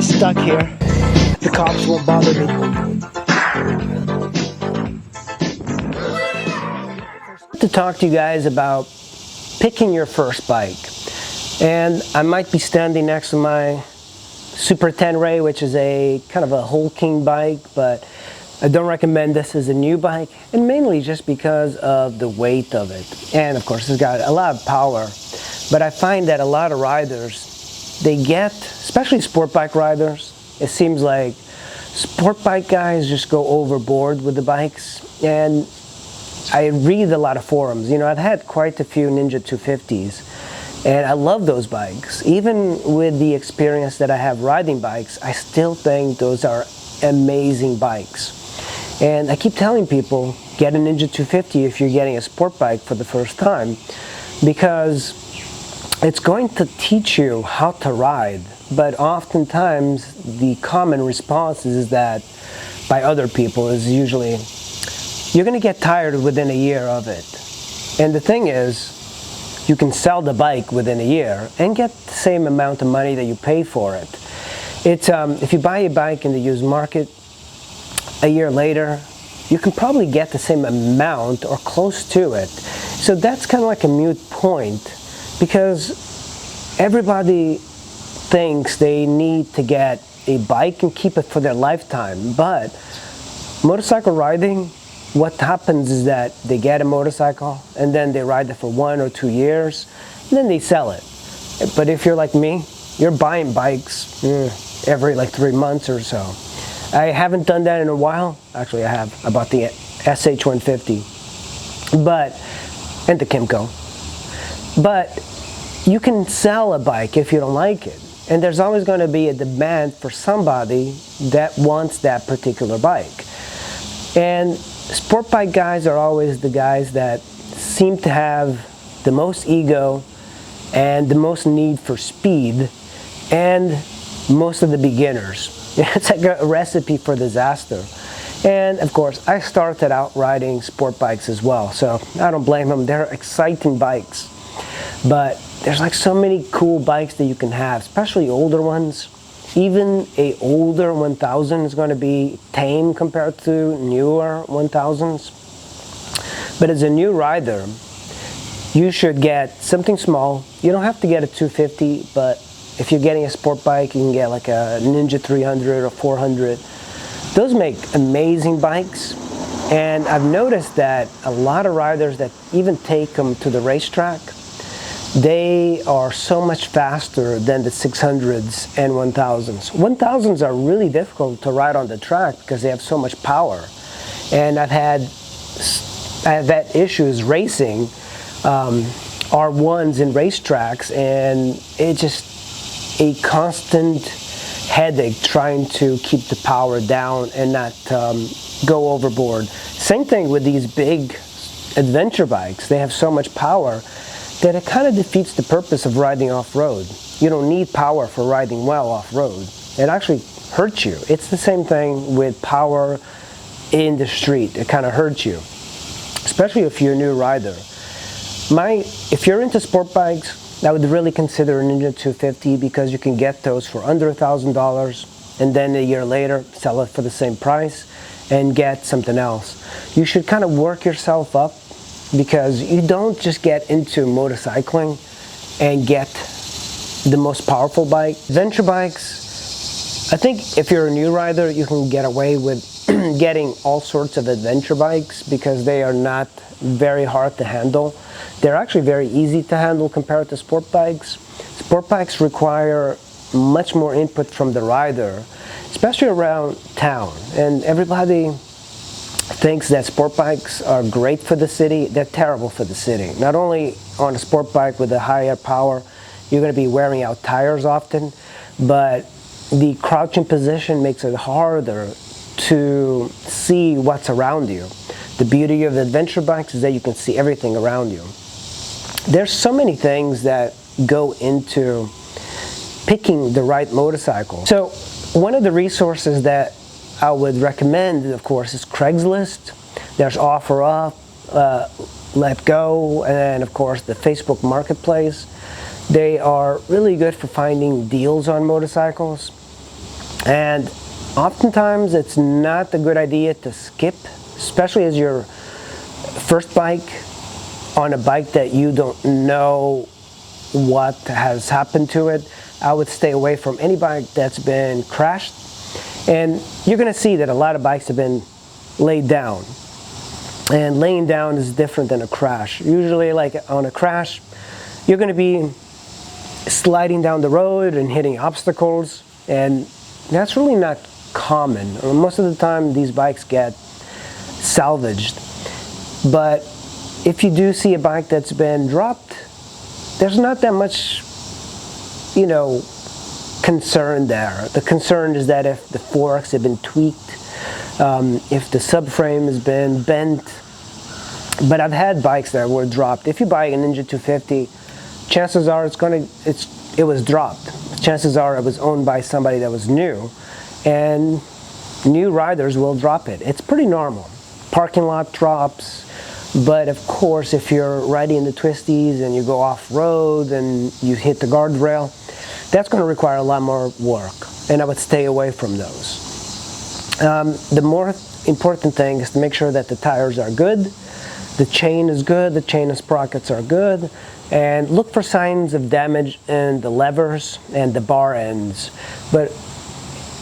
stuck here. The cops won't bother me. To talk to you guys about picking your first bike. And I might be standing next to my Super 10 Ray, which is a kind of a hulking bike, but I don't recommend this as a new bike, and mainly just because of the weight of it. And of course, it's got a lot of power, but I find that a lot of riders, they get, especially sport bike riders, it seems like sport bike guys just go overboard with the bikes. And I read a lot of forums. You know, I've had quite a few Ninja 250s, and I love those bikes. Even with the experience that I have riding bikes, I still think those are amazing bikes. And I keep telling people, get a Ninja 250 if you're getting a sport bike for the first time, because it's going to teach you how to ride. But oftentimes the common response is that by other people is usually, you're going to get tired within a year of it. And the thing is, you can sell the bike within a year and get the same amount of money that you pay for it. It's if you buy a bike in the used market, a year later, you can probably get the same amount or close to it. So that's kind of like a moot point, because everybody thinks they need to get a bike and keep it for their lifetime. But motorcycle riding, what happens is that they get a motorcycle and then they ride it for 1 or 2 years and then they sell it. But if you're like me, you're buying bikes every like 3 months or so. I haven't done that in a while. Actually, I have. I bought the SH150, and the Kimco. But you can sell a bike if you don't like it. And there's always going to be a demand for somebody that wants that particular bike. And sport bike guys are always the guys that seem to have the most ego and the most need for speed, and most of the beginners. It's like a recipe for disaster. And of course, I started out riding sport bikes as well, so I don't blame them. They're exciting bikes. But there's like so many cool bikes that you can have, especially older ones. Even a older 1000 is going to be tame compared to newer 1000s. But as a new rider, you should get something small. You don't have to get a 250, but if you're getting a sport bike, you can get like a Ninja 300 or 400. Those make amazing bikes. And I've noticed that a lot of riders that even take them to the racetrack, they are so much faster than the 600s and 1000s. 1000s are really difficult to ride on the track because they have so much power. And I've had issues racing R1s in racetracks, and it's just a constant headache trying to keep the power down and not go overboard. Same thing with these big adventure bikes. They have so much power that it kind of defeats the purpose of riding off-road. You don't need power for riding well off-road. It actually hurts you. It's the same thing with power in the street. It kind of hurts you, especially if you're a new rider. If you're into sport bikes, I would really consider a Ninja 250, because you can get those for under $1,000 and then a year later sell it for the same price and get something else. You should kind of work yourself up, because you don't just get into motorcycling and get the most powerful bike. Adventure bikes, I think if you're a new rider, you can get away with getting all sorts of adventure bikes because they are not very hard to handle. They're actually very easy to handle compared to sport bikes. Sport bikes require much more input from the rider, especially around town. And everybody thinks that sport bikes are great for the city. They're terrible for the city. Not only on a sport bike with a higher power, you're going to be wearing out tires often, but the crouching position makes it harder to see what's around you. The beauty of adventure bikes is that you can see everything around you. There's so many things that go into picking the right motorcycle. So one of the resources that I would recommend, of course, is Craigslist. There's OfferUp, Let Go, and of course the Facebook Marketplace. They are really good for finding deals on motorcycles. And oftentimes it's not a good idea to skip, especially as your first bike on a bike that you don't know what has happened to it. I would stay away from any bike that's been crashed. And you're going to see that a lot of bikes have been laid down. And laying down is different than a crash. Usually, like on a crash, you're going to be sliding down the road and hitting obstacles, and that's really not common. Most of the time these bikes get salvaged. But if you do see a bike that's been dropped, there's not that much, concern there. The concern is that if the forks have been tweaked, if the subframe has been bent. But I've had bikes that were dropped. If you buy a Ninja 250, chances are it was dropped. Chances are it was owned by somebody that was new, and new riders will drop it. It's pretty normal. Parking lot drops, but of course if you're riding in the twisties and you go off-road and you hit the guardrail, that's going to require a lot more work, and I would stay away from those. The more important thing is to make sure that the tires are good, the chain is good, the chain and sprockets are good, and look for signs of damage in the levers and the bar ends. But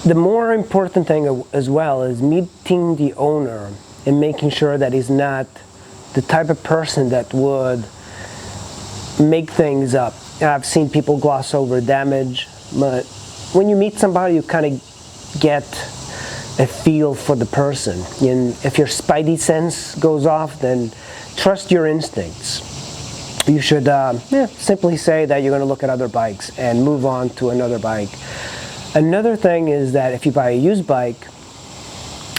the more important thing as well is meeting the owner and making sure that he's not the type of person that would make things up. I've seen people gloss over damage, but when you meet somebody, you kind of get a feel for the person. And if your spidey sense goes off, then trust your instincts. You should simply say that you're going to look at other bikes and move on to another bike. Another thing is that if you buy a used bike,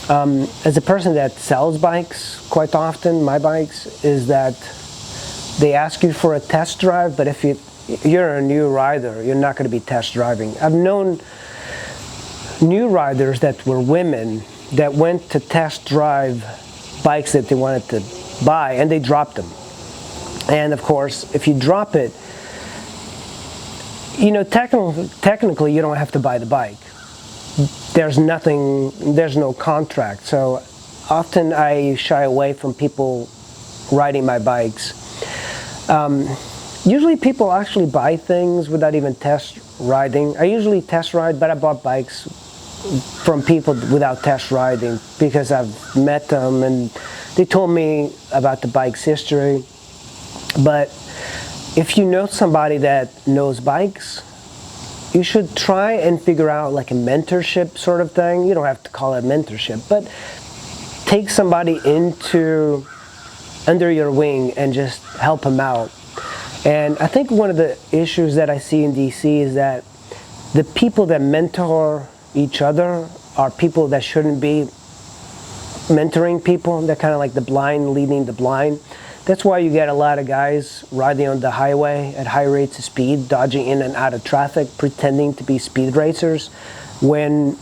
as a person that sells bikes quite often, my bikes, is that they ask you for a test drive, but if you're a new rider, you're not going to be test driving. I've known new riders that were women that went to test drive bikes that they wanted to buy, and they dropped them. And of course, if you drop it, technically you don't have to buy the bike. There's no contract. So often I shy away from people riding my bikes. Usually people actually buy things without even test riding. I usually test ride, but I bought bikes from people without test riding because I've met them and they told me about the bike's history. But if you know somebody that knows bikes, you should try and figure out like a mentorship sort of thing. You don't have to call it mentorship, but take somebody under your wing and just help them out. And I think one of the issues that I see in DC is that the people that mentor each other are people that shouldn't be mentoring people. They're kind of like the blind leading the blind. That's why you get a lot of guys riding on the highway at high rates of speed, dodging in and out of traffic, pretending to be speed racers, when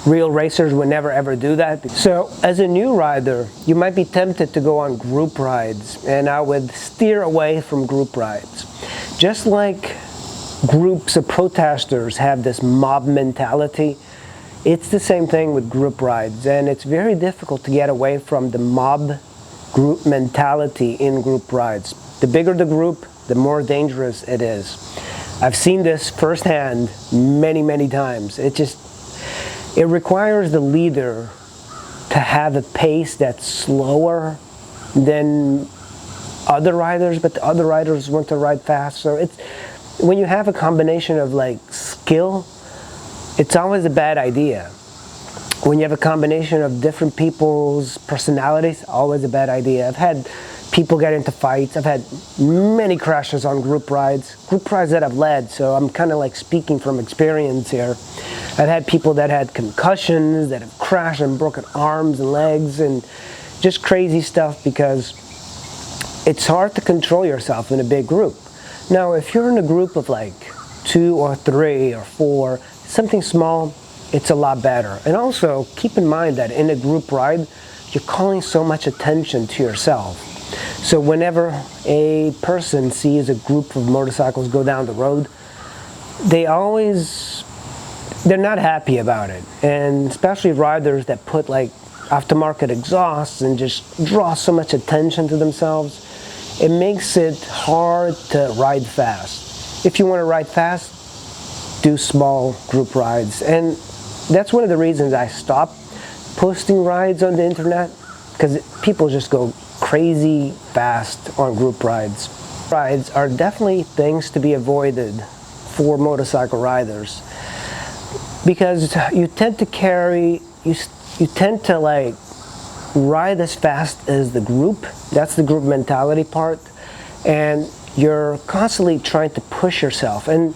real racers would never ever do that. So as a new rider, you might be tempted to go on group rides, and I would steer away from group rides. Just like groups of protesters have this mob mentality, it's the same thing with group rides, and it's very difficult to get away from the mob group mentality in group rides. The bigger the group, the more dangerous it is. I've seen this firsthand many times. It requires the leader to have a pace that's slower than other riders, but the other riders want to ride fast. So when you have a combination of like skill, it's always a bad idea. When you have a combination of different people's personalities, always a bad idea. I've had people get into fights. I've had many crashes on group rides that I've led, so I'm kind of like speaking from experience here. I've had people that had concussions, that have crashed and broken arms and legs, and just crazy stuff because it's hard to control yourself in a big group. Now, if you're in a group of like 2 or 3 or 4, something small, it's a lot better. And also, keep in mind that in a group ride, you're calling so much attention to yourself. So whenever a person sees a group of motorcycles go down the road, they always they're not happy about it, and especially riders that put like aftermarket exhausts and just draw so much attention to themselves. It makes it hard to ride fast. If you want to ride fast, do small group rides, and that's one of the reasons I stopped posting rides on the internet, because people just go crazy fast on group rides. Rides are definitely things to be avoided for motorcycle riders, because you tend to like ride as fast as the group. That's the group mentality part, and you're constantly trying to push yourself. And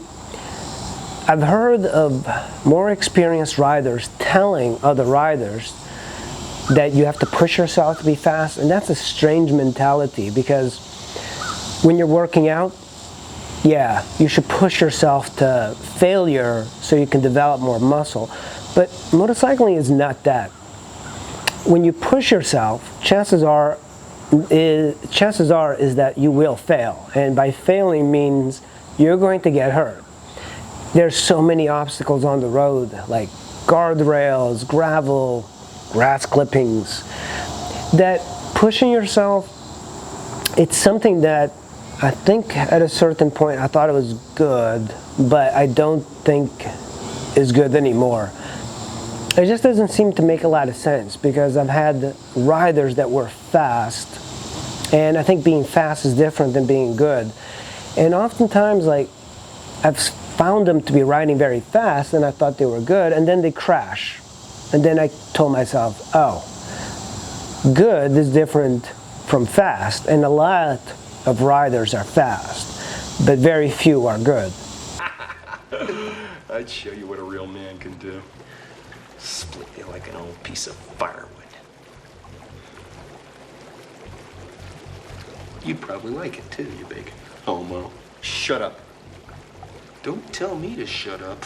I've heard of more experienced riders telling other riders that you have to push yourself to be fast, and that's a strange mentality, because when you're working out, yeah, you should push yourself to failure so you can develop more muscle. But motorcycling is not that. When you push yourself, chances are is that you will fail. And by failing means you're going to get hurt. There's so many obstacles on the road, like guardrails, gravel, grass clippings, that pushing yourself, it's something that I think at a certain point I thought it was good, but I don't think is good anymore. It just doesn't seem to make a lot of sense, because I've had riders that were fast, and I think being fast is different than being good. And oftentimes, like, I've found them to be riding very fast and I thought they were good, and then they crash. And then I told myself, oh, good is different from fast, and a lot of riders are fast, but very few are good. I'd show you what a real man can do. Split you like an old piece of firewood. You'd probably like it too, you big homo. Shut up. Don't tell me to shut up.